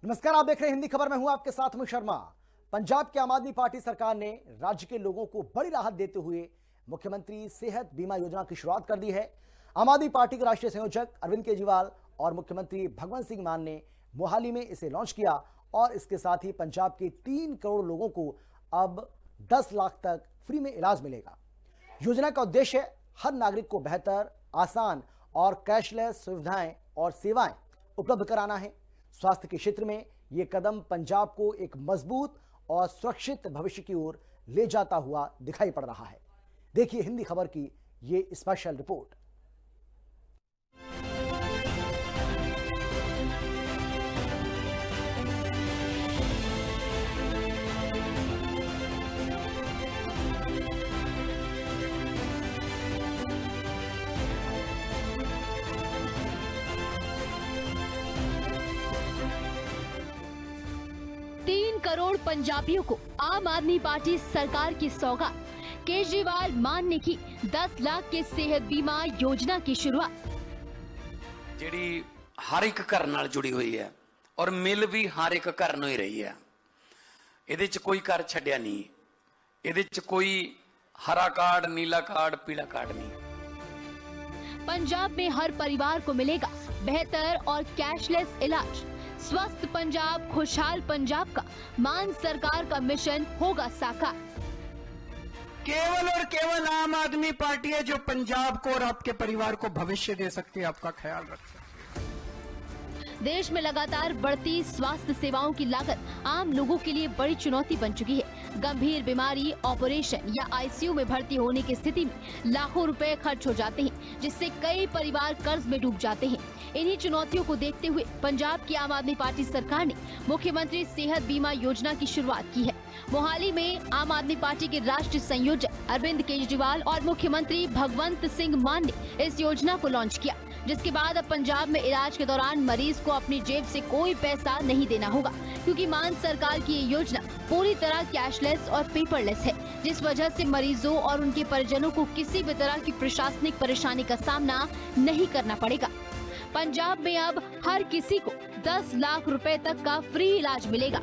नमस्कार, आप देख रहे हैं हिंदी खबर में हूं आपके साथ अमित शर्मा। पंजाब की आम आदमी पार्टी सरकार ने राज्य के लोगों को बड़ी राहत देते हुए मुख्यमंत्री सेहत बीमा योजना की शुरुआत कर दी है। आम आदमी पार्टी के राष्ट्रीय संयोजक अरविंद केजरीवाल और मुख्यमंत्री भगवंत सिंह मान ने मोहाली में इसे लॉन्च किया और इसके साथ ही पंजाब के 3 करोड़ लोगों को अब 10 लाख तक फ्री में इलाज मिलेगा। योजना का उद्देश्य है हर नागरिक को बेहतर, आसान और कैशलेस सुविधाएं और सेवाएं उपलब्ध कराना है। स्वास्थ्य के क्षेत्र में यह कदम पंजाब को एक मजबूत और सुरक्षित भविष्य की ओर ले जाता हुआ दिखाई पड़ रहा है। देखिए हिंदी खबर की ये स्पेशल रिपोर्ट। करोड़ पंजाबियों को आम आदमी पार्टी सरकार की सौगात। केजरीवाल मान ने की 10 लाख के सेहत बीमा योजना की शुरुआत। ਜਿਹੜੀ ਹਰ ਇੱਕ ਘਰ ਨਾਲ ਜੁੜੀ ਹੋਈ ਹੈ ਔਰ ਮਿਲ ਵੀ ਹਰ ਇੱਕ ਘਰ ਨੂੰ ਹੀ ਰਹੀ ਹੈ। ਇਹਦੇ 'ਚ ਕੋਈ ਘਰ ਛੱਡਿਆ ਨਹੀਂ। ਇਹਦੇ 'ਚ ਕੋਈ हरा कार्ड, नीला कार्ड, पीला कार्ड नहीं। पंजाब में हर परिवार को मिलेगा बेहतर और कैशलेस इलाज। स्वस्थ पंजाब, खुशहाल पंजाब का मान सरकार का मिशन होगा साकार। केवल और केवल आम आदमी पार्टी है जो पंजाब को और आपके परिवार को भविष्य दे सकती है, आपका ख्याल रख सकती है। देश में लगातार बढ़ती स्वास्थ्य सेवाओं की लागत आम लोगों के लिए बड़ी चुनौती बन चुकी है। गंभीर बीमारी, ऑपरेशन या आईसीयू में भर्ती होने की स्थिति में लाखों रुपए खर्च हो जाते हैं, जिससे कई परिवार कर्ज में डूब जाते हैं। इन्हीं चुनौतियों को देखते हुए पंजाब की आम आदमी पार्टी सरकार ने मुख्यमंत्री सेहत बीमा योजना की शुरुआत की है। मोहाली में आम आदमी पार्टी के राष्ट्रीय संयोजक अरविंद केजरीवाल और मुख्यमंत्री भगवंत सिंह मान ने इस योजना को लॉन्च किया, जिसके बाद अब पंजाब में इलाज के दौरान मरीज को अपनी जेब से कोई पैसा नहीं देना होगा, क्योंकि मान सरकार की ये योजना पूरी तरह कैशलेस और पेपरलेस है, जिस वजह से मरीजों और उनके परिजनों को किसी भी तरह की प्रशासनिक परेशानी का सामना नहीं करना पड़ेगा। पंजाब में अब हर किसी को 10 लाख रुपए तक का फ्री इलाज मिलेगा।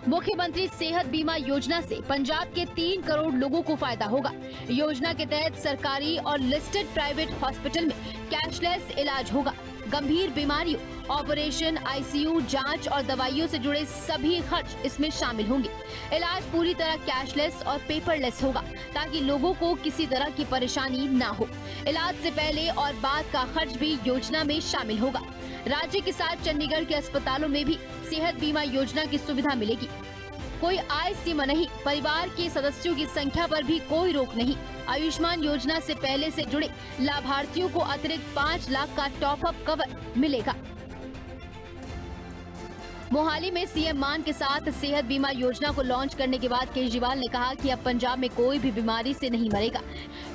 मुख्यमंत्री सेहत बीमा योजना से पंजाब के 3 करोड़ लोगों को फायदा होगा। योजना के तहत सरकारी और लिस्टेड प्राइवेट हॉस्पिटल में कैशलेस इलाज होगा। गंभीर बीमारियों, ऑपरेशन, आईसीयू, जांच और दवाइयों से जुड़े सभी खर्च इसमें शामिल होंगे। इलाज पूरी तरह कैशलेस और पेपरलेस होगा, ताकि लोगों को किसी तरह की परेशानी ना हो। इलाज से पहले और बाद का खर्च भी योजना में शामिल होगा। राज्य के साथ चंडीगढ़ के अस्पतालों में भी सेहत बीमा योजना की सुविधा मिलेगी। कोई आय सीमा नहीं, परिवार के सदस्यों की संख्या पर भी कोई रोक नहीं। आयुष्मान योजना से पहले से जुड़े लाभार्थियों को अतिरिक्त 5 लाख का टॉप अप कवर मिलेगा। मोहाली में सीएम मान के साथ सेहत बीमा योजना को लॉन्च करने के बाद केजरीवाल ने कहा कि अब पंजाब में कोई भी बीमारी से नहीं मरेगा,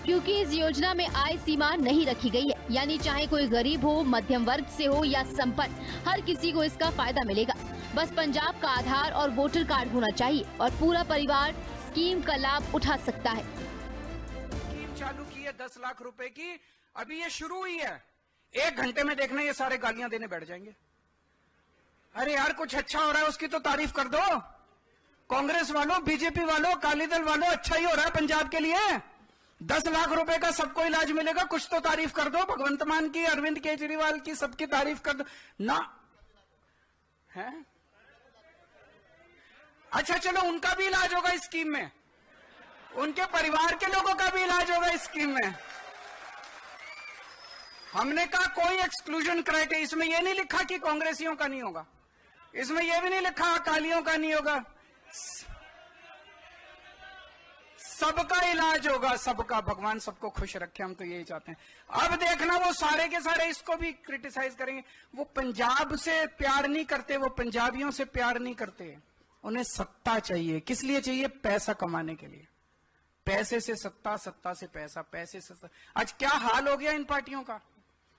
क्योंकि इस योजना में आय सीमा नहीं रखी गई है। यानी चाहे कोई गरीब हो, मध्यम वर्ग से हो या संपन्न, हर किसी को इसका फायदा मिलेगा। बस पंजाब का आधार और वोटर कार्ड होना चाहिए और पूरा परिवार स्कीम का लाभ उठा सकता है। स्कीम चालू की है 10 लाख रुपए की, अभी ये शुरू हुई है। 1 घंटे में देखना ये सारे गालियां देने बैठ जाएंगे। अरे यार, कुछ अच्छा हो रहा है उसकी तो तारीफ कर दो। कांग्रेस वालों, बीजेपी वालों, अकाली दल वालों, अच्छा ही हो रहा है पंजाब के लिए। 10 लाख रुपए का सबको इलाज मिलेगा, कुछ तो तारीफ कर दो। भगवंत मान की, अरविंद केजरीवाल की, सबकी तारीफ कर दो ना। है अच्छा, चलो उनका भी इलाज होगा इस स्कीम में, उनके परिवार के लोगों का भी इलाज होगा इस स्कीम में। हमने कहा कोई एक्सक्लूजन क्राइटेरिया, इसमें यह नहीं लिखा कि कांग्रेसियों का नहीं होगा, इसमें यह भी नहीं लिखा अकालियों का नहीं होगा। सबका इलाज होगा, सबका। भगवान सबको खुश रखे, हम तो यही चाहते हैं। अब देखना वो सारे के सारे इसको भी क्रिटिसाइज करेंगे। वो पंजाब से प्यार नहीं करते, वो पंजाबियों से प्यार नहीं करते। उन्हें सत्ता चाहिए। किस लिए चाहिए? पैसा कमाने के लिए। पैसे से सत्ता, सत्ता से पैसा, पैसे से सत्ता। आज क्या हाल हो गया इन पार्टियों का।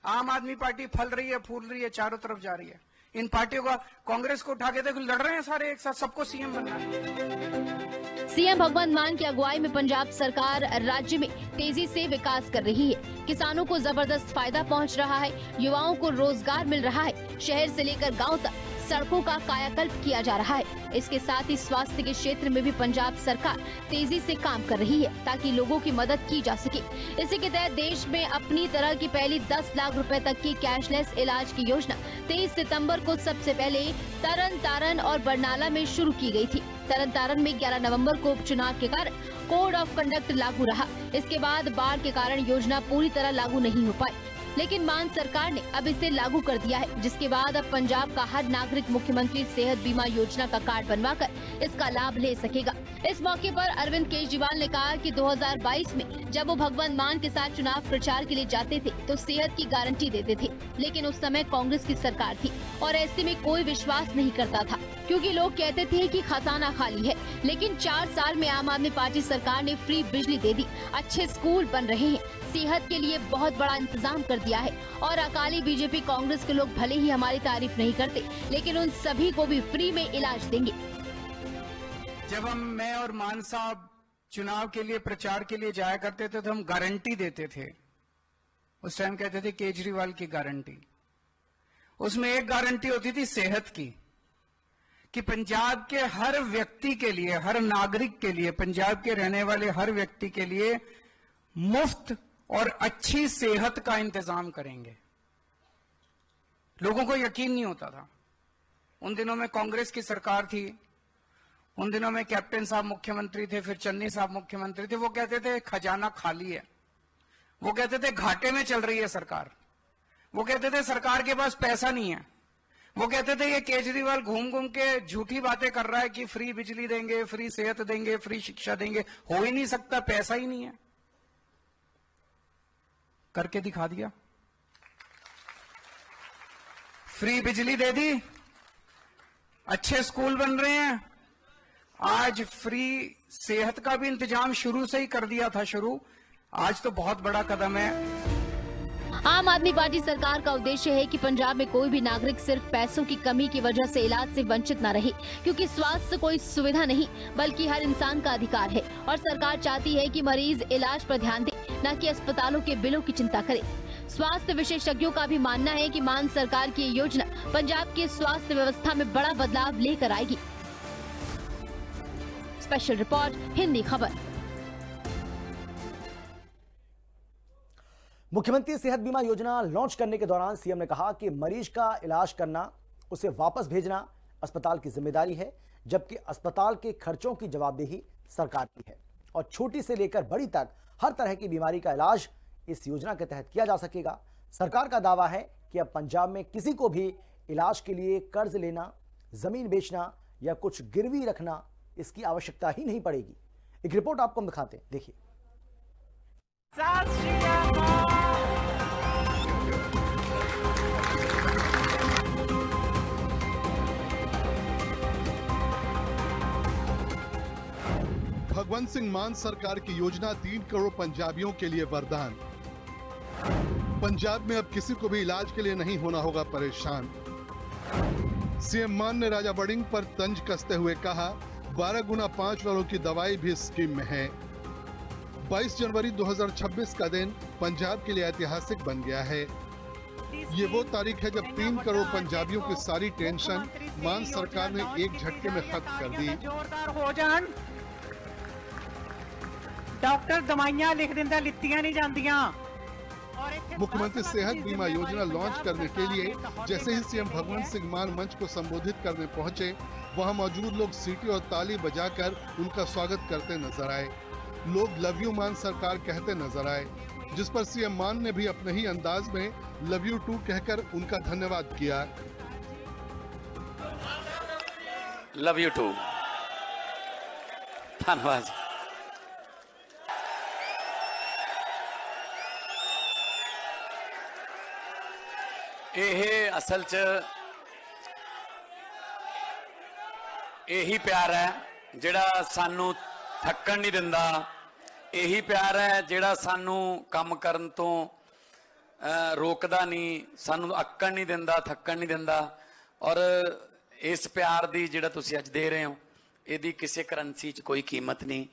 आम आदमी पार्टी फल रही है, फूल रही है, चारों तरफ जा रही है। इन पार्टियों का, कांग्रेस को उठा के देखो, लड़ रहे हैं सारे एक साथ, सबको सीएम बनना है। सीएम भगवंत मान की अगुवाई में पंजाब सरकार राज्य में तेजी से विकास कर रही है। किसानों को जबरदस्त फायदा पहुंच रहा है, युवाओं को रोजगार मिल रहा है। शहर से लेकर गांव तक सड़कों का कायाकल्प किया जा रहा है। इसके साथ ही स्वास्थ्य के क्षेत्र में भी पंजाब सरकार तेजी से काम कर रही है ताकि लोगों की मदद की जा सके। इसी के तहत देश में अपनी तरह की पहली 10 लाख रुपए तक की कैशलेस इलाज की योजना 23 सितंबर को सबसे पहले तरन तारण और बरनाला में शुरू की गई थी। तरन तारण में 11 नवंबर को उपचुनाव के कारण कोड ऑफ कंडक्ट लागू रहा। इसके बाद बाढ़ के कारण योजना पूरी तरह लागू नहीं हो पाई, लेकिन मान सरकार ने अब इसे लागू कर दिया है, जिसके बाद अब पंजाब का हर नागरिक मुख्यमंत्री सेहत बीमा योजना का कार्ड बनवाकर इसका लाभ ले सकेगा। इस मौके पर अरविंद केजरीवाल ने कहा कि 2022 में जब वो भगवंत मान के साथ चुनाव प्रचार के लिए जाते थे तो सेहत की गारंटी देते थे, लेकिन उस समय कांग्रेस की सरकार थी और ऐसे में कोई विश्वास नहीं करता था क्योंकि लोग कहते थे कि खजाना खाली है। लेकिन 4 साल में आम आदमी पार्टी सरकार ने फ्री बिजली दे दी, अच्छे स्कूल बन रहे हैं, सेहत के लिए बहुत बड़ा इंतजाम कर दिया है और अकाली बीजेपी कांग्रेस के लोग भले ही हमारी तारीफ नहीं करते, लेकिन उन सभी को भी फ्री में इलाज देंगे। जब मैं और मान साहब चुनाव के लिए प्रचार के लिए जाया करते थे तो हम गारंटी देते थे। उस टाइम कहते थे केजरीवाल की गारंटी। उसमें एक गारंटी होती थी सेहत की, कि पंजाब के हर व्यक्ति के लिए, हर नागरिक के लिए, पंजाब के रहने वाले हर व्यक्ति के लिए मुफ्त और अच्छी सेहत का इंतजाम करेंगे। लोगों को यकीन नहीं होता था। उन दिनों में कांग्रेस की सरकार थी, उन दिनों में कैप्टन साहब मुख्यमंत्री थे, फिर चन्नी साहब मुख्यमंत्री थे। वो कहते थे खजाना खाली है, वो कहते थे घाटे में चल रही है सरकार, वो कहते थे सरकार के पास पैसा नहीं है, वो कहते थे ये केजरीवाल घूम घूम के झूठी बातें कर रहा है कि फ्री बिजली देंगे, फ्री सेहत देंगे, फ्री शिक्षा देंगे। हो ही नहीं सकता, पैसा ही नहीं है। करके दिखा दिया, फ्री बिजली दे दी, अच्छे स्कूल बन रहे हैं, आज फ्री सेहत का भी इंतजाम शुरू से ही कर दिया था शुरू। आज तो बहुत बड़ा कदम है। आम आदमी पार्टी सरकार का उद्देश्य है कि पंजाब में कोई भी नागरिक सिर्फ पैसों की कमी की वजह से इलाज से वंचित न रहे, क्योंकि स्वास्थ्य कोई सुविधा नहीं बल्कि हर इंसान का अधिकार है और सरकार चाहती है कि मरीज इलाज पर ध्यान दे, न कि अस्पतालों के बिलों की चिंता करे। स्वास्थ्य विशेषज्ञों का भी मानना है कि मान सरकार की ये योजना पंजाब की स्वास्थ्य व्यवस्था में बड़ा बदलाव लेकर आएगी। स्पेशल रिपोर्ट, हिंदी खबर। मुख्यमंत्री सेहत बीमा योजना लॉन्च करने के दौरान सीएम ने कहा कि मरीज का इलाज करना, उसे वापस भेजना अस्पताल की जिम्मेदारी है, जबकि अस्पताल के खर्चों की जवाबदेही सरकार की है और छोटी से लेकर बड़ी तक हर तरह की बीमारी का इलाज इस योजना के तहत किया जा सकेगा। सरकार का दावा है कि अब पंजाब में किसी को भी इलाज के लिए कर्ज लेना, जमीन बेचना या कुछ गिरवी रखना, इसकी आवश्यकता ही नहीं पड़ेगी। एक रिपोर्ट आपको हम दिखाते हैं, देखिए। भगवंत सिंह मान सरकार की योजना 3 करोड़ पंजाबियों के लिए वरदान। पंजाब में अब किसी को भी इलाज के लिए नहीं होना होगा परेशान। सीएम मान ने राजा वड़िंग पर तंज कसते हुए कहा, 12 गुना 5 वालों की दवाई भी स्कीम में है। 22 जनवरी 2026 का दिन पंजाब के लिए ऐतिहासिक बन गया है। ये वो तारीख है जब 3 करोड़ पंजाबियों की सारी टेंशन मान सरकार ने एक झटके में खत्म कर दी। जोरदार हो जान, डॉक्टर दवाइयां लिख दिंदा, लित्तियां नहीं जांदियां। मुख्यमंत्री सेहत बीमा योजना लॉन्च करने के लिए जैसे ही सीएम भगवंत सिंह मान मंच को संबोधित करने पहुंचे, वहां मौजूद लोग सीटी और ताली बजाकर उनका स्वागत करते नजर आए। लोग लव यू मान सरकार कहते नजर आए, जिस पर सीएम मान ने भी अपने ही अंदाज में लव यू टू कहकर उनका धन्यवाद किया। लव यू टू, धन्यवाद। ਇਹ ਅਸਲ 'ਚ ਇਹੀ ਪਿਆਰ ਹੈ ਜਿਹੜਾ ਸਾਨੂੰ ਥੱਕਣ ਨਹੀਂ ਦਿੰਦਾ। ਇਹੀ ਪਿਆਰ ਹੈ ਜਿਹੜਾ ਸਾਨੂੰ ਕੰਮ ਕਰਨ ਤੋਂ ਰੋਕਦਾ ਨਹੀਂ, ਸਾਨੂੰ ਅੱਕਣ ਨਹੀਂ ਦਿੰਦਾ, ਥੱਕਣ ਨਹੀਂ ਦਿੰਦਾ। ਔਰ ਇਸ ਪਿਆਰ ਦੀ ਜਿਹੜਾ ਤੁਸੀਂ ਅੱਜ ਦੇ ਰਹੇ ਹੋ, ਇਹਦੀ ਕਿਸੇ ਕਰੰਸੀ 'ਚ ਕੋਈ ਕੀਮਤ ਨਹੀਂ।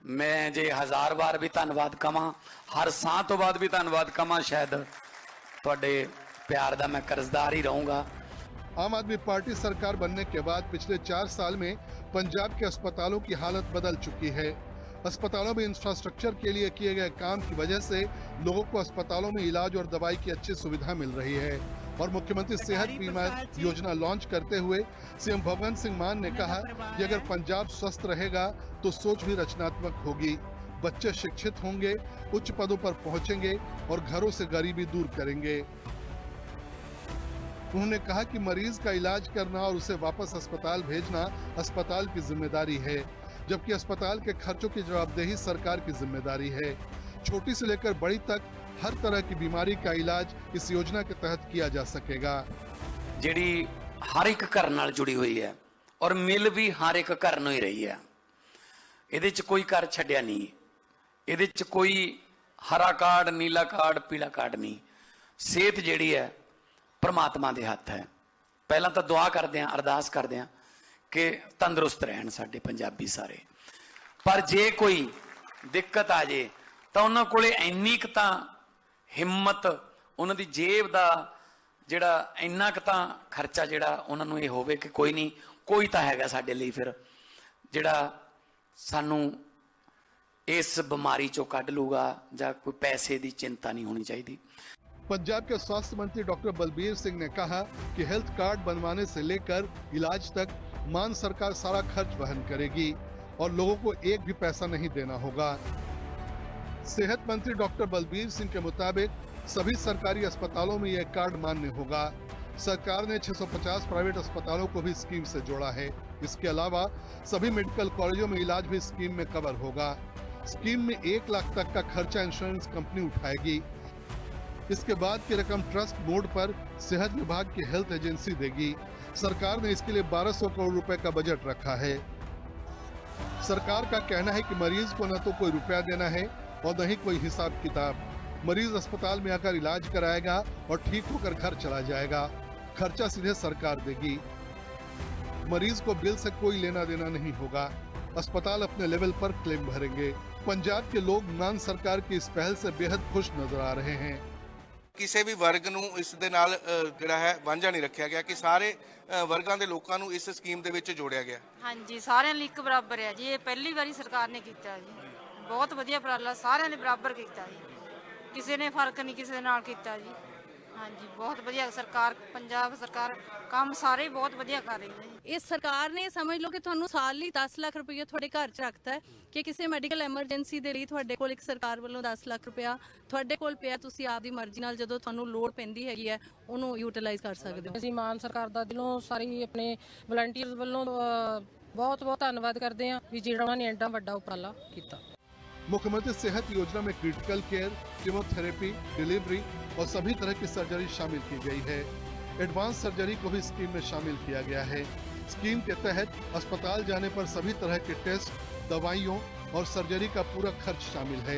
ਮੈਂ ਜੇ 1000 ਵਾਰ ਵੀ ਧੰਨਵਾਦ ਕਵਾਂ, ਹਰ ਸਾਹ ਤੋਂ ਬਾਅਦ ਵੀ ਧੰਨਵਾਦ ਕਵਾਂ, ਸ਼ਾਇਦ ਤੁਹਾਡੇ प्यार दा मैं कर्जदार ही रहूंगा। आम आदमी पार्टी सरकार बनने के बाद पिछले 4 साल में पंजाब के अस्पतालों की हालत बदल चुकी है। अस्पतालों में इंफ्रास्ट्रक्चर के लिए किए गए काम की वजह से लोगों को अस्पतालों में इलाज और दवाई की अच्छी सुविधा मिल रही है। और मुख्यमंत्री सेहत बीमा योजना लॉन्च करते हुए सीएम भगवंत सिंह मान ने कहा कि अगर पंजाब स्वस्थ रहेगा तो सोच भी रचनात्मक होगी, बच्चे शिक्षित होंगे, उच्च पदों पर पहुंचेंगे और घरों से गरीबी दूर करेंगे। उन्होंने कहा कि मरीज का इलाज करना और उसे वापस अस्पताल भेजना अस्पताल की जिम्मेदारी है, जबकि अस्पताल के खर्चों की जवाबदेही सरकार की जिम्मेदारी है। छोटी से लेकर बड़ी तक हर तरह की बीमारी का इलाज इस योजना के तहत किया जा सकेगा। ਜਿਹੜੀ ਹਰ ਇੱਕ ਘਰ ਨਾਲ ਜੁੜੀ ਹੋਈ ਹੈ ਔਰ ਮਿਲ ਵੀ ਹਰ ਇੱਕ ਘਰ ਨੂੰ ਹੀ ਰਹੀ ਹੈ। ਇਹਦੇ 'ਚ ਕੋਈ ਘਰ ਛੱਡਿਆ ਨਹੀਂ, ਇਹਦੇ 'ਚ ਕੋਈ ਹਰਾ ਕਾਰਡ, ਨੀਲਾ ਕਾਰਡ, ਪੀਲਾ ਕਾਰਡ ਨਹੀਂ। ਸਿਹਤ ਜਿਹੜੀ ਹੈ परमात्मा ਦੇ ਹੱਥ ਹੈ। ਪਹਿਲਾਂ ਤਾਂ ਦੁਆ ਕਰਦੇ ਆਂ, ਅਰਦਾਸ ਕਰਦੇ ਆਂ ਕਿ ਤੰਦਰੁਸਤ ਰਹਿਣ ਸਾਡੇ ਪੰਜਾਬੀ ਸਾਰੇ। ਪਰ ਜੇ ਕੋਈ ਦਿੱਕਤ ਆ ਜੇ ਤਾਂ ਉਹਨਾਂ ਕੋਲੇ ਇੰਨੀ ਕੁ ਤਾਂ ਹਿੰਮਤ, ਉਹਨਾਂ ਦੀ ਜੇਬ ਦਾ ਜਿਹੜਾ ਇੰਨਾ ਕੁ ਤਾਂ ਖਰਚਾ ਜਿਹੜਾ ਉਹਨਾਂ ਨੂੰ ਇਹ ਹੋਵੇ ਕਿ ਕੋਈ ਨਹੀਂ, ਕੋਈ ਤਾਂ ਹੈਗਾ ਸਾਡੇ ਲਈ ਫਿਰ ਜਿਹੜਾ ਸਾਨੂੰ ਇਸ ਬਿਮਾਰੀ ਚੋਂ ਕੱਢ ਲੂਗਾ, ਜਾਂ ਕੋਈ ਪੈਸੇ ਦੀ ਚਿੰਤਾ ਨਹੀਂ ਹੋਣੀ ਚਾਹੀਦੀ। पंजाब के स्वास्थ्य मंत्री डॉक्टर बलबीर सिंह ने कहा कि हेल्थ कार्ड बनवाने से लेकर इलाज तक मान सरकार सारा खर्च वहन करेगी और लोगों को एक भी पैसा नहीं देना होगा। सेहत मंत्री डॉक्टर बलबीर सिंह के मुताबिक सभी सरकारी अस्पतालों में यह कार्ड मान्य होगा। सरकार ने 650 प्राइवेट अस्पतालों को भी स्कीम से जोड़ा है। इसके अलावा सभी मेडिकल कॉलेजों में इलाज भी स्कीम में कवर होगा। स्कीम में 1 लाख तक का खर्चा इंश्योरेंस कंपनी उठाएगी। इसके बाद की रकम ट्रस्ट बोर्ड पर सेहत विभाग की हेल्थ एजेंसी देगी। सरकार ने इसके लिए 1200 करोड़ रुपए का बजट रखा है। सरकार का कहना है कि मरीज को न तो कोई रुपया देना है और न ही कोई हिसाब किताब। मरीज अस्पताल में आकर इलाज कराएगा और ठीक होकर घर चला जाएगा। खर्चा सीधे सरकार देगी। मरीज को बिल से कोई लेना देना नहीं होगा। अस्पताल अपने लेवल पर क्लेम भरेंगे। पंजाब के लोग मान सरकार की इस पहल से बेहद खुश नजर आ रहे हैं। ਕਿਸੇ ਵੀ ਵਰਗ ਨੂੰ ਇਸ ਦੇ ਨਾਲ ਜਿਹੜਾ ਹੈ ਵਾਂਝਾ ਨਹੀਂ ਰੱਖਿਆ ਗਿਆ ਕਿ ਸਾਰੇ ਵਰਗਾਂ ਦੇ ਲੋਕਾਂ ਨੂੰ ਇਸ ਸਕੀਮ ਦੇ ਵਿੱਚ ਜੋੜਿਆ ਗਿਆ। ਹਾਂਜੀ, ਸਾਰਿਆਂ ਲਈ ਇੱਕ ਬਰਾਬਰ ਹੈ ਜੀ। ਇਹ ਪਹਿਲੀ ਵਾਰੀ ਸਰਕਾਰ ਨੇ ਕੀਤਾ ਜੀ। ਬਹੁਤ ਵਧੀਆ ਉਪਰਾਲਾ, ਸਾਰਿਆਂ ਨੇ ਬਰਾਬਰ ਕੀਤਾ ਜੀ। ਕਿਸੇ ਨੇ ਫਰਕ ਨਹੀਂ ਕਿਸੇ ਦੇ ਨਾਲ ਕੀਤਾ ਜੀ। ਹਾਂਜੀ, ਬਹੁਤ ਵਧੀਆ ਸਰਕਾਰ, ਪੰਜਾਬ ਸਰਕਾਰ ਕੰਮ ਸਾਰੇ ਬਹੁਤ ਵਧੀਆ ਕਰ ਰਹੀ ਹੈ। ਇਸ ਸਰਕਾਰ ਨੇ ਸਮਝ ਲਓ ਕਿ ਤੁਹਾਨੂੰ ਸਾਲ ਲਈ 10 ਲੱਖ ਰੁਪਏ ਤੁਹਾਡੇ ਘਰ 'ਚ ਰੱਖਤਾ ਹੈ ਕਿ ਕਿਸੇ ਮੈਡੀਕਲ ਐਮਰਜੈਂਸੀ ਦੇ ਲਈ ਤੁਹਾਡੇ ਕੋਲ ਇੱਕ ਸਰਕਾਰ ਵੱਲੋਂ 10 ਲੱਖ ਰੁਪਇਆ ਤੁਹਾਡੇ ਕੋਲ ਪਿਆ, ਤੁਸੀਂ ਆਪਦੀ ਮਰਜ਼ੀ ਨਾਲ ਜਦੋਂ ਤੁਹਾਨੂੰ ਲੋੜ ਪੈਂਦੀ ਹੈਗੀ ਹੈ ਉਹਨੂੰ ਯੂਟਿਲਾਈਜ਼ ਕਰ ਸਕਦੇ ਹੋ। ਅਸੀਂ ਮਾਨ ਸਰਕਾਰ ਦਾ ਦਿਲੋਂ ਸਾਰੀ ਆਪਣੇ ਵਲੰਟੀਅਰਸ ਵੱਲੋਂ ਬਹੁਤ ਬਹੁਤ ਧੰਨਵਾਦ ਕਰਦੇ ਹਾਂ ਵੀ ਜਿਹੜਾ ਉਹਨਾਂ ਨੇ ਐਡਾ ਵੱਡਾ ਉਪਰਾਲਾ ਕੀਤਾ। मुख्यमंत्री सेहत योजना में क्रिटिकल केयर, कीमोथेरेपी, डिलीवरी और सभी तरह की सर्जरी शामिल की गई है। एडवांस सर्जरी को भी स्कीम में शामिल किया गया है। स्कीम के तहत अस्पताल जाने पर सभी तरह के टेस्ट, दवाइयों और सर्जरी का पूरा खर्च शामिल है।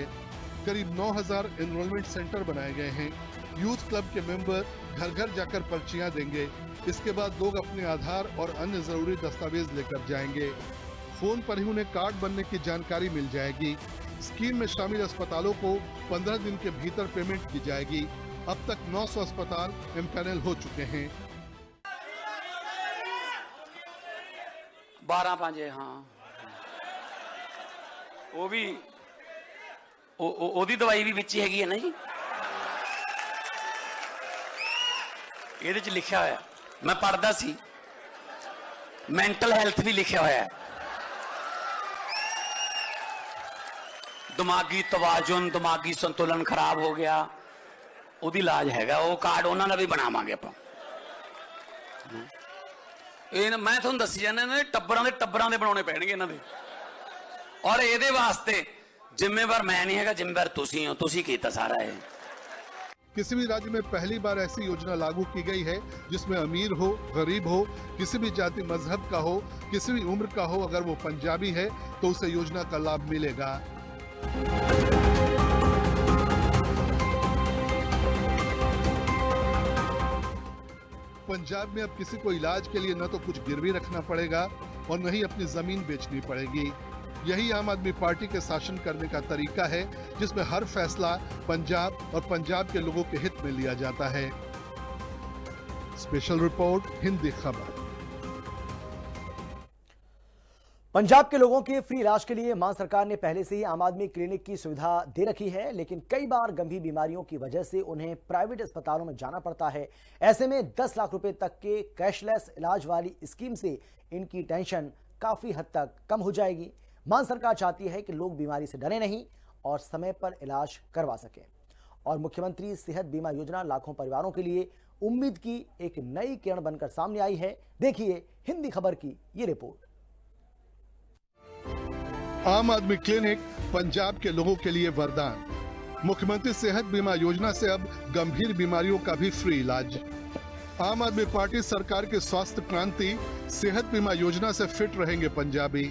करीब 9000 एनरोलमेंट सेंटर बनाए गए हैं। यूथ क्लब के मेंबर घर घर जाकर पर्चियां देंगे। इसके बाद लोग अपने आधार और अन्य जरूरी दस्तावेज लेकर जाएंगे। फोन पर ही उन्हें कार्ड बनने की जानकारी मिल जाएगी। स्कीम में शामिल अस्पतालों को 15 दिन के भीतर पेमेंट की जाएगी। अब तक 900 अस्पताल एमपैनल हो चुके हैं। 12-5 हाँ, वो भी ਉਹਦੀ ਦਵਾਈ ਵੀ ਵਿੱਚ ਹੀ ਹੈਗੀ ਹੈ ਨਾ ਜੀ। ਇਹਦੇ 'ਚ ਲਿਖਿਆ ਹੋਇਆ, ਮੈਂ ਪੜ੍ਹਦਾ ਸੀ, ਮੈਂਟਲ ਹੈਲਥ ਵੀ ਲਿਖਿਆ ਹੋਇਆ ਹੈ। ਦਿਮਾਗੀ ਤਵਾਜ਼ੁਨ, ਦਿਮਾਗੀ ਸੰਤੁਲਨ ਖਰਾਬ ਹੋ ਗਿਆ, ਉਹਦੀ ਇਲਾਜ ਹੈਗਾ। ਉਹ ਕਾਰਡ ਉਹਨਾਂ ਦਾ ਵੀ ਬਣਾਵਾਂਗੇ ਆਪਾਂ। ਇਹ ਮੈਂ ਤੁਹਾਨੂੰ ਦੱਸੀ ਜਾਂਦਾ, ਇਹਨਾਂ ਦੇ ਟੱਬਰਾਂ ਦੇ ਬਣਾਉਣੇ ਪੈਣਗੇ ਇਹਨਾਂ ਦੇ। ਔਰ ਇਹਦੇ ਵਾਸਤੇ ਜ਼ਿੰਮੇਵਾਰ ਮੈਂ ਨਹੀਂ ਹੈਗਾ, ਜ਼ਿੰਮੇਵਾਰ ਤੁਸੀਂ ਹੋ, ਤੁਸੀਂ ਕੀਤਾ ਸਾਰਾ ਇਹ। किसी भी राज्य में पहली बार ऐसी योजना लागू की गई है जिसमें अमीर हो, गरीब हो, किसी भी जाति मजहब का हो, किसी भी उम्र का हो, अगर वो पंजाबी है तो उसे योजना का लाभ मिलेगा। पंजाब में अब किसी को इलाज के लिए न तो कुछ गिरवी रखना पड़ेगा और न ही अपनी जमीन बेचनी पड़ेगी। यही आम आदमी पार्टी के शासन करने का तरीका है, जिसमें हर फैसला पंजाब और पंजाब के लोगों के हित में लिया जाता है। स्पेशल रिपोर्ट हिंदी खबर। पंजाब के लोगों के फ्री इलाज के लिए मान सरकार ने पहले से ही आम आदमी क्लिनिक की सुविधा दे रखी है, लेकिन कई बार गंभीर बीमारियों की वजह से उन्हें प्राइवेट अस्पतालों में जाना पड़ता है। ऐसे में 10 लाख रुपए तक के कैशलेस इलाज वाली स्कीम से इनकी टेंशन काफी हद तक कम हो जाएगी। मान सरकार चाहती है कि लोग बीमारी से डरे नहीं और समय पर इलाज करवा सकें। और मुख्यमंत्री सेहत बीमा योजना लाखों परिवारों के लिए उम्मीद की एक नई किरण बनकर सामने आई है। देखिए हिंदी खबर की ये रिपोर्ट। आम आदमी क्लिनिक पंजाब के लोगों के लिए वरदान। मुख्यमंत्री सेहत बीमा योजना से अब गंभीर बीमारियों का भी फ्री इलाज। आम आदमी पार्टी सरकार के स्वास्थ्य क्रांति सेहत बीमा योजना से फिट रहेंगे पंजाबी।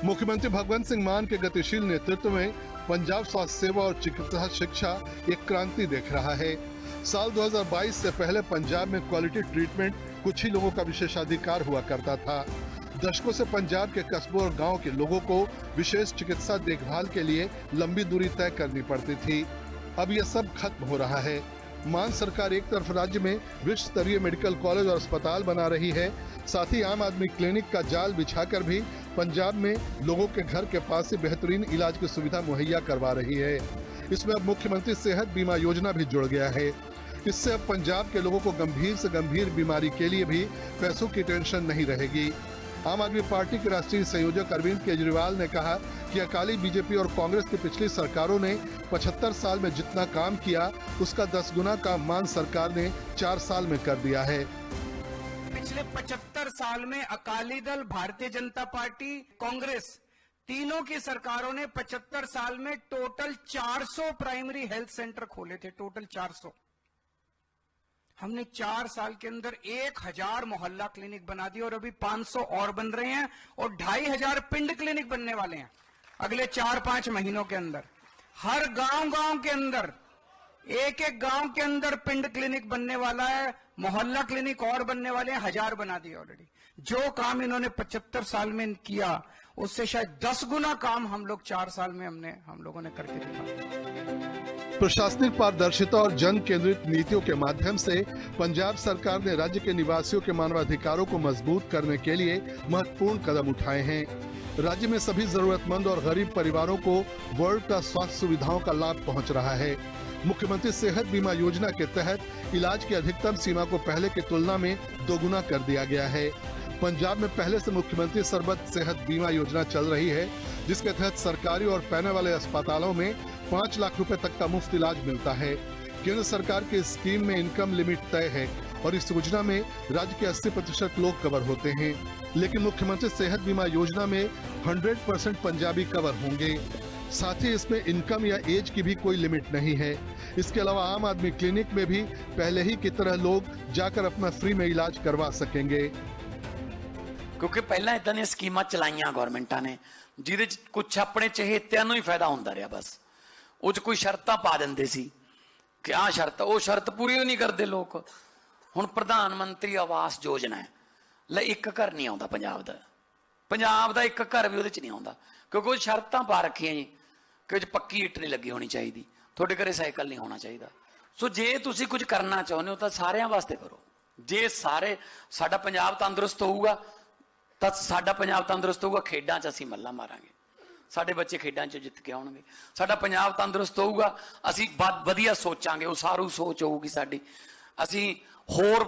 मुख्यमंत्री भगवंत सिंह मान के गतिशील नेतृत्व में पंजाब स्वास्थ्य सेवा और चिकित्सा शिक्षा एक क्रांति देख रहा है। साल 2022 से पहले पंजाब में क्वालिटी ट्रीटमेंट कुछ ही लोगों का विशेषाधिकार हुआ करता था। दशकों से पंजाब के कस्बों और गांव के लोगों को विशेष चिकित्सा देखभाल के लिए लंबी दूरी तय करनी पड़ती थी। अब यह सब खत्म हो रहा है। मान सरकार एक तरफ राज्य में विश्व स्तरीय मेडिकल कॉलेज और अस्पताल बना रही है, साथ ही आम आदमी क्लिनिक का जाल बिछाकर भी पंजाब में लोगों के घर के पास ही बेहतरीन इलाज की सुविधा मुहैया करवा रही है। इसमें अब मुख्यमंत्री सेहत बीमा योजना भी जुड़ गया है। इससे अब पंजाब के लोगों को गंभीर से गंभीर बीमारी के लिए भी पैसों की टेंशन नहीं रहेगी। आम आदमी पार्टी के राष्ट्रीय संयोजक अरविंद केजरीवाल ने कहा कि अकाली बीजेपी और कांग्रेस की पिछली सरकारों ने 75 साल में जितना काम किया उसका 10 गुना काम मान सरकार ने 4 साल में कर दिया है। पिछले 75 साल में अकाली दल, भारतीय जनता पार्टी, कांग्रेस तीनों की सरकारों ने 75 साल में टोटल 400 प्राइमरी हेल्थ सेंटर खोले थे। टोटल 400। हमने 4 साल के अंदर 1000 मोहल्ला क्लिनिक बना दिए और अभी 500 और बन रहे हैं और 2500 पिंड क्लिनिक बनने वाले हैं अगले 4-5 महीनों के अंदर। हर गांव के अंदर, एक गांव के अंदर पिंड क्लिनिक बनने वाला है, मोहल्ला क्लिनिक और बनने वाले हैं, 1000 बना दिए ऑलरेडी। जो काम इन्होंने 75 साल में किया उससे शायद 10 गुना काम हम लोग 4 साल में हम लोगों ने करके दिखाया। प्रशासनिक पारदर्शिता और जन केंद्रित नीतियों के माध्यम से पंजाब सरकार ने राज्य के निवासियों के मानवाधिकारों को मजबूत करने के लिए महत्वपूर्ण कदम उठाए हैं। राज्य में सभी जरूरतमंद और गरीब परिवारों को वर्ल्ड क्लास स्वास्थ्य सुविधाओं का लाभ पहुंच रहा है। मुख्यमंत्री सेहत बीमा योजना के तहत इलाज की अधिकतम सीमा को पहले की तुलना में 2 गुना कर दिया गया है। पंजाब में पहले से मुख्यमंत्री सरबत सेहत बीमा योजना चल रही है, जिसके तहत सरकारी और पैने वाले अस्पतालों में 5 लाख रुपए तक का मुफ्त इलाज मिलता है। केंद्र सरकार की स्कीम में इनकम लिमिट तय है और इस योजना में राज्य के 80% लोग कवर होते हैं, लेकिन मुख्यमंत्री सेहत बीमा योजना में 100% पंजाबी कवर होंगे। साथ ही इसमें इनकम या एज की भी कोई लिमिट नहीं है। इसके अलावा आम आदमी क्लिनिक में भी पहले ही की तरह लोग जाकर अपना फ्री में इलाज करवा सकेंगे। क्योंकि पहला इदां दी स्कीमां चलाइयां गवर्नमेंटां ने जिहदे च कुछ अपने चहेतिਆਂ ਨੂੰ ਹੀ फायदा ਹੁੰਦਾ ਰਿਹਾ, बस ਉਹ 'ਚ ਕੋਈ ਸ਼ਰਤਾਂ ਪਾ ਦਿੰਦੇ ਸੀ ਕਿ ਆਹ ਸ਼ਰਤ, ਉਹ ਸ਼ਰਤ ਪੂਰੀ ਨਹੀਂ ਕਰਦੇ ਲੋਕ। ਹੁਣ ਪ੍ਰਧਾਨ ਮੰਤਰੀ ਆਵਾਸ ਯੋਜਨਾ ਹੈ, ਲੈ ਇੱਕ ਘਰ ਨਹੀਂ ਆਉਂਦਾ ਪੰਜਾਬ ਦਾ ਇੱਕ ਘਰ ਵੀ ਉਹਦੇ 'ਚ ਨਹੀਂ ਆਉਂਦਾ ਕਿਉਂਕਿ ਉਹ ਸ਼ਰਤਾਂ ਪਾ ਰੱਖੀਆਂ ਜੀ ਕਿ ਉਹ 'ਚ ਪੱਕੀ ਇੱਟ ਨਹੀਂ ਲੱਗੀ ਹੋਣੀ ਚਾਹੀਦੀ, ਤੁਹਾਡੇ ਘਰੇ ਸਾਈਕਲ ਨਹੀਂ ਹੋਣਾ ਚਾਹੀਦਾ। ਸੋ ਜੇ ਤੁਸੀਂ ਕੁਝ ਕਰਨਾ ਚਾਹੁੰਦੇ ਹੋ ਤਾਂ ਸਾਰਿਆਂ ਵਾਸਤੇ ਕਰੋ। ਜੇ ਸਾਰੇ ਸਾਡਾ ਪੰਜਾਬ ਤੰਦਰੁਸਤ ਹੋਊਗਾ ਤਾਂ ਸਾਡਾ ਪੰਜਾਬ ਤੰਦਰੁਸਤ ਹੋਊਗਾ, ਖੇਡਾਂ 'ਚ ਅਸੀਂ ਮੱਲਾਂ ਮਾਰਾਂਗੇ, ਸਾਡੇ ਬੱਚੇ ਖੇਡਾਂ 'ਚ ਜਿੱਤ ਕੇ ਆਉਣਗੇ। ਸਾਡਾ ਪੰਜਾਬ ਤੰਦਰੁਸਤ ਹੋਊਗਾ, ਅਸੀਂ ਵਧੀਆ ਸੋਚਾਂਗੇ, ਉਸਾਰੂ ਸੋਚ ਹੋਊਗੀ ਸਾਡੀ, ਅਸੀਂ ਹੋਰ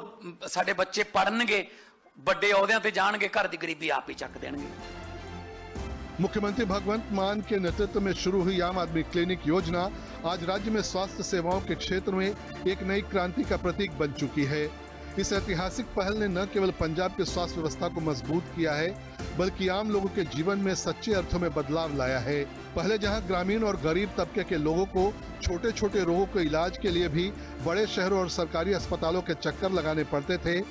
ਸਾਡੇ ਬੱਚੇ ਪੜ੍ਹਨਗੇ, ਵੱਡੇ ਅਹੁਦਿਆਂ ਤੇ ਜਾਣਗੇ, घर की गरीबी आप ही चक देंगे। मुख्यमंत्री भगवंत मान के नेतृत्व में शुरू हुई आम आदमी क्लिनिक योजना आज राज्य में स्वास्थ्य सेवाओं के क्षेत्र में एक नई क्रांति का प्रतीक बन चुकी है। इस ऐतिहासिक पहल ने न केवल पंजाब के स्वास्थ्य व्यवस्था को मजबूत किया है, बल्कि आम लोगों के जीवन में सच्चे अर्थों में बदलाव लाया है। पहले जहां ग्रामीण और गरीब तबके के लोगों को छोटे छोटे रोगों के इलाज के लिए भी बड़े शहरों और सरकारी अस्पतालों के चक्कर लगाने पड़ते थे,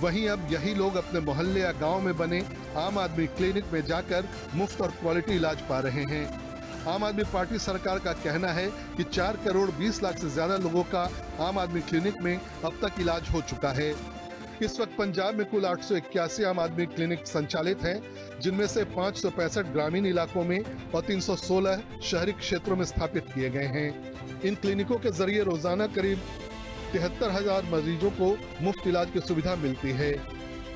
वहीं अब यही लोग अपने मोहल्ले या गांव में बने आम आदमी क्लिनिक में जाकर मुफ्त और क्वालिटी इलाज पा रहे हैं। आम आदमी पार्टी सरकार का कहना है कि 4 करोड़ 20 लाख से ज्यादा लोगों का आम आदमी क्लिनिक में अब तक इलाज हो चुका है। इस वक्त पंजाब में कुल 881 आम आदमी क्लिनिक संचालित हैं, जिनमें से 565 ग्रामीण इलाकों में और 316 शहरी क्षेत्रों में स्थापित किए गए हैं। इन क्लिनिकों के जरिए रोजाना करीब 73,000 मरीजों को मुफ्त इलाज की सुविधा मिलती है।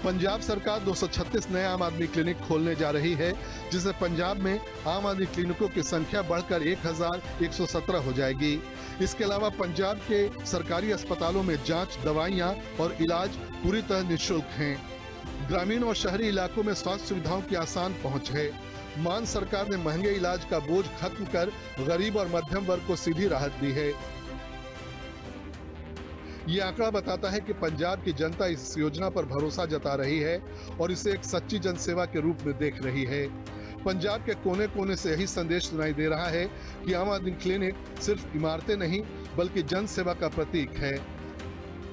पंजाब सरकार 236 नए आम आदमी क्लिनिक खोलने जा रही है, जिससे पंजाब में आम आदमी क्लिनिकों की संख्या बढ़कर 1,117 हो जाएगी। इसके अलावा पंजाब के सरकारी अस्पतालों में जांच, दवाइयां और इलाज पूरी तरह निःशुल्क हैं। ग्रामीण और शहरी इलाकों में स्वास्थ्य सुविधाओं की आसान पहुंच है। मान सरकार ने महंगे इलाज का बोझ खत्म कर गरीब और मध्यम वर्ग को सीधी राहत दी है। ये आंकड़ा बताता है कि पंजाब की जनता इस योजना पर भरोसा जता रही है और इसे एक सच्ची जनसेवा के रूप में देख रही है। पंजाब के कोने कोने से यही संदेश सुनाई दे रहा है कि आम आदमी क्लिनिक सिर्फ इमारतें नहीं बल्कि जन सेवा का प्रतीक है।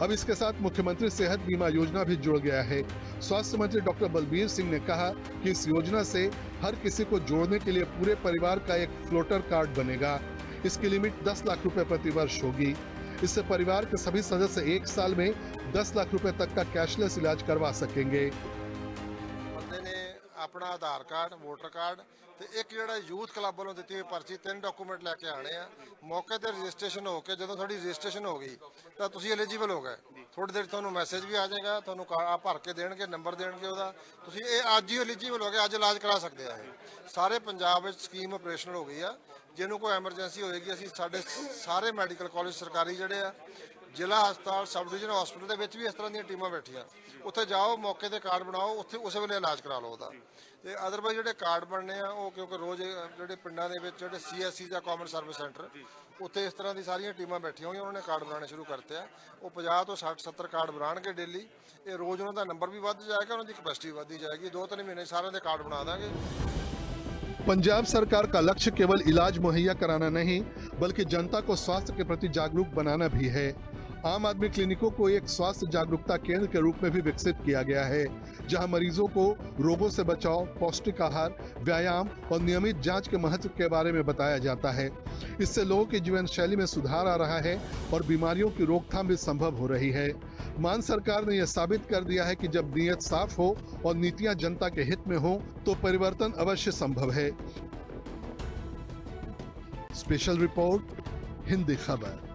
अब इसके साथ मुख्यमंत्री सेहत बीमा योजना भी जुड़ गया है। स्वास्थ्य मंत्री डॉक्टर बलबीर सिंह ने कहा कि इस योजना से हर किसी को जोड़ने के लिए पूरे परिवार का एक फ्लोटर कार्ड बनेगा। इसकी लिमिट 10 लाख रुपए प्रति वर्ष होगी। इससे परिवार के सभी सदस्य 1 साल में 10 लाख रुपए तक का कैशलेस इलाज करवा सकेंगे। बंदे ने अपना आधार कार्ड, वोटर कार्ड ਤੇ ਇੱਕ ਜਿਹੜਾ ਯੂਥ ਕਲੱਬ ਵੱਲੋਂ ਦਿੱਤੀ ਹੋਈ ਪਰਚੀ, 3 ਡਾਕੂਮੈਂਟ ਲੈ ਕੇ ਆਣੇ ਆ। ਮੌਕੇ ਤੇ ਰਜਿਸਟ੍ਰੇਸ਼ਨ ਹੋ ਕੇ ਜਦੋਂ ਤੁਹਾਡੀ ਰਜਿਸਟ੍ਰੇਸ਼ਨ ਹੋ ਗਈ ਤਾਂ ਤੁਸੀਂ ਐਲੀਜੀਬਲ ਹੋ ਗਏ। ਥੋੜੀ ਦੇਰ ਤੁਹਾਨੂੰ ਮੈਸੇਜ ਵੀ ਆ ਜਾਏਗਾ, ਤੁਹਾਨੂੰ ਕਾਰਡ ਭਰ ਕੇ ਦੇਣਗੇ, ਨੰਬਰ ਦੇਣਗੇ ਉਹਦਾ, ਤੁਸੀਂ ਇਹ ਅੱਜ ਹੀ ਐਲੀਜੀਬਲ ਹੋ ਗਏ, ਅੱਜ ਇਲਾਜ ਕਰਾ ਸਕਦੇ ਆ। ਇਹ ਸਾਰੇ ਪੰਜਾਬ ਵਿੱਚ ਸਕੀਮ ਆਪਰੇਸ਼ਨਲ ਹੋ ਗਈ ਆ। ਜਿਹਨੂੰ ਕੋਈ ਐਮਰਜੈਂਸੀ ਹੋਏਗੀ, ਅਸੀਂ ਸਾਡੇ ਸਾਰੇ ਮੈਡੀਕਲ ਕਾਲਜ ਸਰਕਾਰੀ ਜਿਹੜੇ ਆ, ਜ਼ਿਲ੍ਹਾ ਹਸਪਤਾਲ, ਸਬ ਡਿਵੀਜ਼ਨ ਹਸਪਤਾਲ ਦੇ ਵਿੱਚ ਵੀ ਇਸ ਤਰ੍ਹਾਂ ਦੀਆਂ ਟੀਮਾਂ ਬੈਠੀਆਂ। ਉੱਥੇ ਜਾਓ, ਮੌਕੇ ਤੇ ਕਾਰਡ ਬਣਾਓ, ਉੱਥੇ ਉਸੇ ਵੇਲੇ ਇਲਾਜ ਕਰਾ ਲਓ ਉਹਦਾ। ਤੇ ਅਦਰਵਾਈਜ਼ ਜਿਹੜੇ ਕਾਰਡ ਬਣਨੇ ਆ ਉਹ ਕਿਉਂਕਿ ਰੋਜ਼ ਜਿਹੜੇ ਪਿੰਡਾਂ ਦੇ ਵਿੱਚ ਜਿਹੜੇ CSC ਜਾਂ ਕਾਮਨ ਸਰਵਿਸ ਸੈਂਟਰ, ਉੱਥੇ ਇਸ ਤਰ੍ਹਾਂ ਦੀ ਸਾਰੀਆਂ ਟੀਮਾਂ ਬੈਠੀਆਂ ਹੋਈਆਂ, ਉਹਨਾਂ ਨੇ ਕਾਰਡ ਬਣਾਉਣੇ ਸ਼ੁਰੂ ਕਰਤੇ ਆ। ਉਹ 50 ਤੋਂ 60-70 ਕਾਰਡ ਬਣਾਉਣਗੇ ਡੇਲੀ। ਇਹ ਰੋਜ਼ ਉਹਨਾਂ ਦਾ ਨੰਬਰ ਵੀ ਵੱਧ ਜਾਏਗਾ, ਉਹਨਾਂ ਦੀ ਕਪੈਸਿਟੀ ਵੱਧਦੀ ਜਾਏਗੀ। 2-3 ਮਹੀਨੇ ਸਾਰਿਆਂ ਦੇ ਕਾਰਡ ਬਣਾ ਦਾਂਗੇ। पंजाब सरकार का लक्ष्य केवल इलाज मुहैया कराना नहीं बल्कि जनता को स्वास्थ्य के प्रति जागरूक बनाना भी है। आम आदमी क्लिनिकों को एक स्वास्थ्य जागरूकता केंद्र के रूप में भी विकसित किया गया है, जहां मरीजों को रोगों से बचाव, पौष्टिक आहार, व्यायाम और नियमित जांच के महत्व के बारे में बताया जाता है। इससे लोगों की जीवन शैली में सुधार आ रहा है और बीमारियों की रोकथाम भी संभव हो रही है। मान सरकार ने यह साबित कर दिया है कि जब नीयत साफ हो और नीतियां जनता के हित में हो तो परिवर्तन अवश्य संभव है। स्पेशल रिपोर्ट, हिंदी खबर।